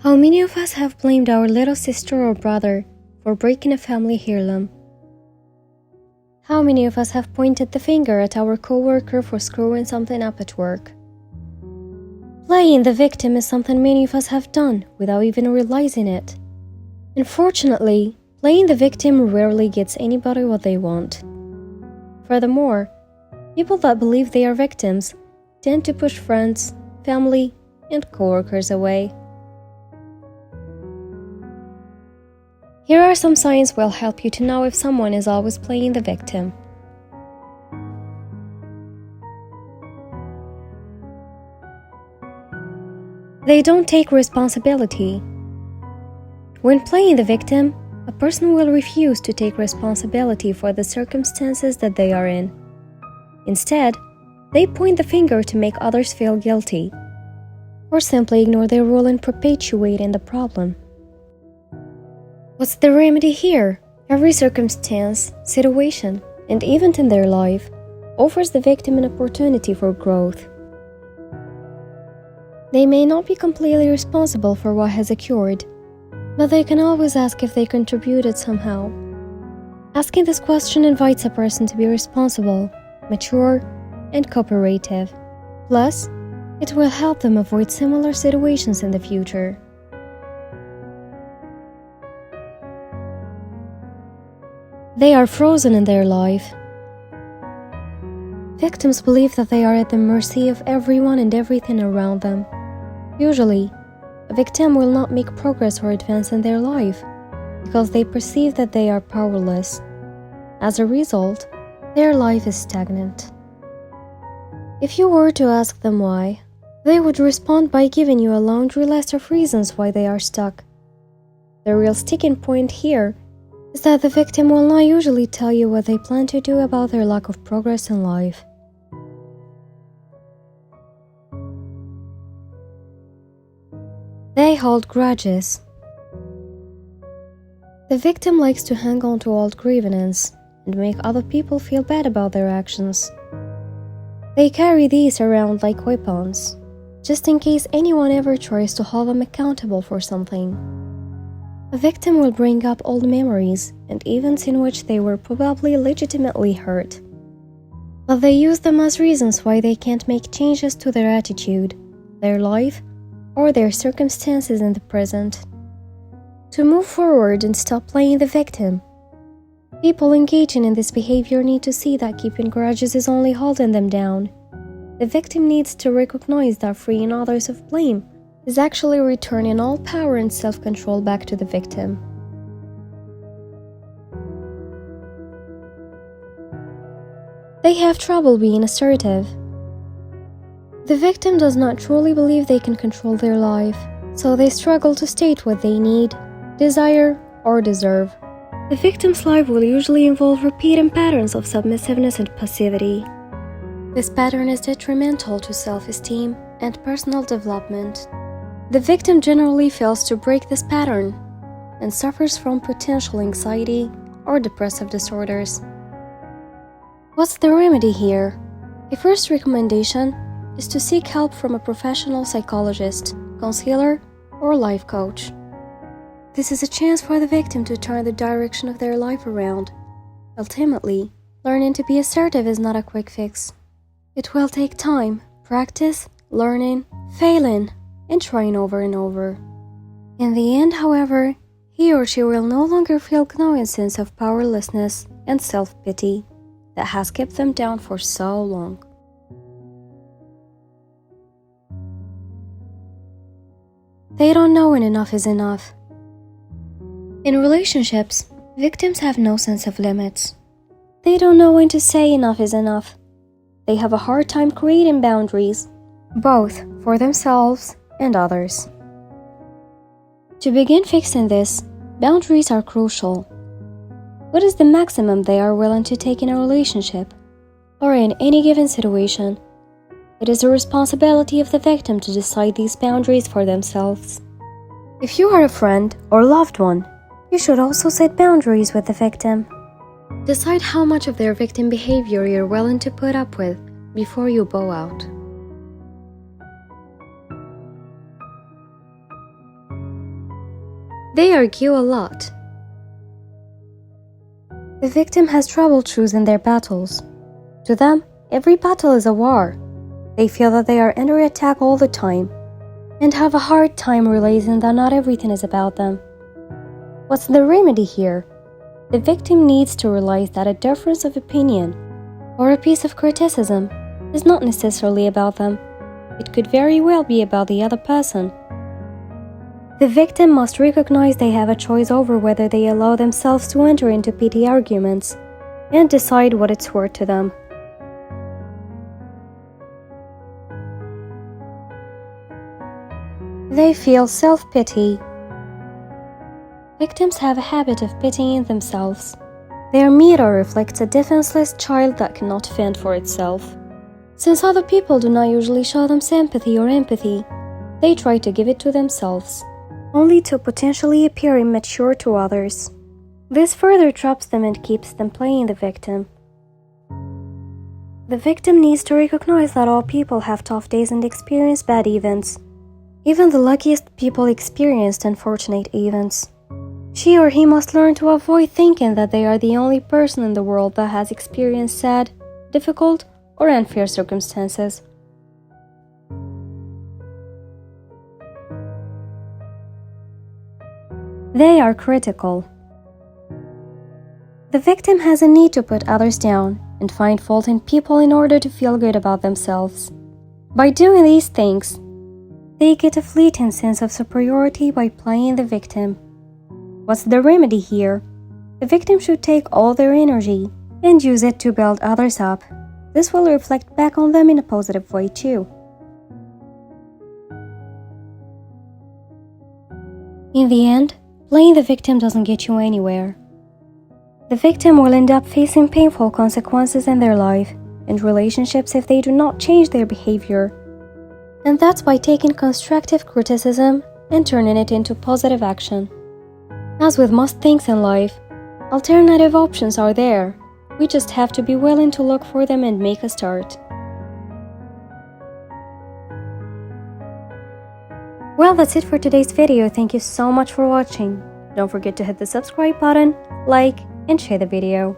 How many of us have blamed our little sister or brother for breaking a family heirloom? How many of us have pointed the finger at our coworker for screwing something up at work? Playing the victim is something many of us have done without even realizing it. Unfortunately, playing the victim rarely gets anybody what they want. Furthermore, people that believe they are victims tend to push friends, family, and coworkers away. Here are some signs will help you to know if someone is always playing the victim. They don't take responsibility. When playing the victim, a person will refuse to take responsibility for the circumstances that they are in. Instead, they point the finger to make others feel guilty, or simply ignore their role in perpetuating the problem. What's the remedy here? Every circumstance, situation, and event in their life offers the victim an opportunity for growth. They may not be completely responsible for what has occurred, but they can always ask if they contributed somehow. Asking this question invites a person to be responsible, mature, and cooperative. Plus, it will help them avoid similar situations in the future. They are frozen in their life. Victims believe that they are at the mercy of everyone and everything around them. Usually, a victim will not make progress or advance in their life because they perceive that they are powerless. As a result, their life is stagnant. If you were to ask them why, they would respond by giving you a laundry list of reasons why they are stuck. The real sticking point here is that the victim will not usually tell you what they plan to do about their lack of progress in life. They hold grudges. The victim likes to hang on to old grievances and make other people feel bad about their actions. They carry these around like weapons, just in case anyone ever tries to hold them accountable for something. A victim will bring up old memories and events in which they were probably legitimately hurt, but they use them as reasons why they can't make changes to their attitude, their life, or their circumstances in the present. To move forward and stop playing the victim, people engaging in this behavior need to see that keeping grudges is only holding them down. The victim needs to recognize that freeing others of blame is actually returning all power and self-control back to the victim. They have trouble being assertive. The victim does not truly believe they can control their life, so they struggle to state what they need, desire, or deserve. The victim's life will usually involve repeating patterns of submissiveness and passivity. This pattern is detrimental to self-esteem and personal development. The victim generally fails to break this pattern and suffers from potential anxiety or depressive disorders. What's the remedy here? A first recommendation is to seek help from a professional psychologist, counselor, or life coach. This is a chance for the victim to turn the direction of their life around. Ultimately, learning to be assertive is not a quick fix. It will take time, practice, learning, failing, and trying over and over. In the end, however, he or she will no longer feel a gnawing sense of powerlessness and self-pity that has kept them down for so long. They don't know when enough is enough. In relationships, victims have no sense of limits. They don't know when to say enough is enough. They have a hard time creating boundaries, both for themselves and others. To begin fixing this, boundaries are crucial. What is the maximum they are willing to take in a relationship, or in any given situation? It is the responsibility of the victim to decide these boundaries for themselves. If you are a friend or loved one, you should also set boundaries with the victim. Decide how much of their victim behavior you're willing to put up with before you bow out. They argue a lot. The victim has trouble choosing their battles. To them, every battle is a war. They feel that they are under attack all the time and have a hard time realizing that not everything is about them. What's the remedy here? The victim needs to realize that a difference of opinion or a piece of criticism is not necessarily about them. It could very well be about the other person. The victim must recognize they have a choice over whether they allow themselves to enter into petty arguments and decide what it's worth to them. They feel self-pity. Victims have a habit of pitying themselves. Their mirror reflects a defenseless child that cannot fend for itself. Since other people do not usually show them sympathy or empathy, they try to give it to themselves, only to potentially appear immature to others. This further traps them and keeps them playing the victim. The victim needs to recognize that all people have tough days and experience bad events. Even the luckiest people experienced unfortunate events. She or he must learn to avoid thinking that they are the only person in the world that has experienced sad, difficult, or unfair circumstances. They are critical. The victim has a need to put others down and find fault in people in order to feel good about themselves. By doing these things, they get a fleeting sense of superiority by playing the victim. What's the remedy here? The victim should take all their energy and use it to build others up. This will reflect back on them in a positive way too. In the end, playing the victim doesn't get you anywhere. The victim will end up facing painful consequences in their life and relationships if they do not change their behavior. And that's by taking constructive criticism and turning it into positive action. As with most things in life, alternative options are there. We just have to be willing to look for them and make a start. Well, that's it for today's video. Thank you so much for watching. Don't forget to hit the subscribe button, like, and share the video.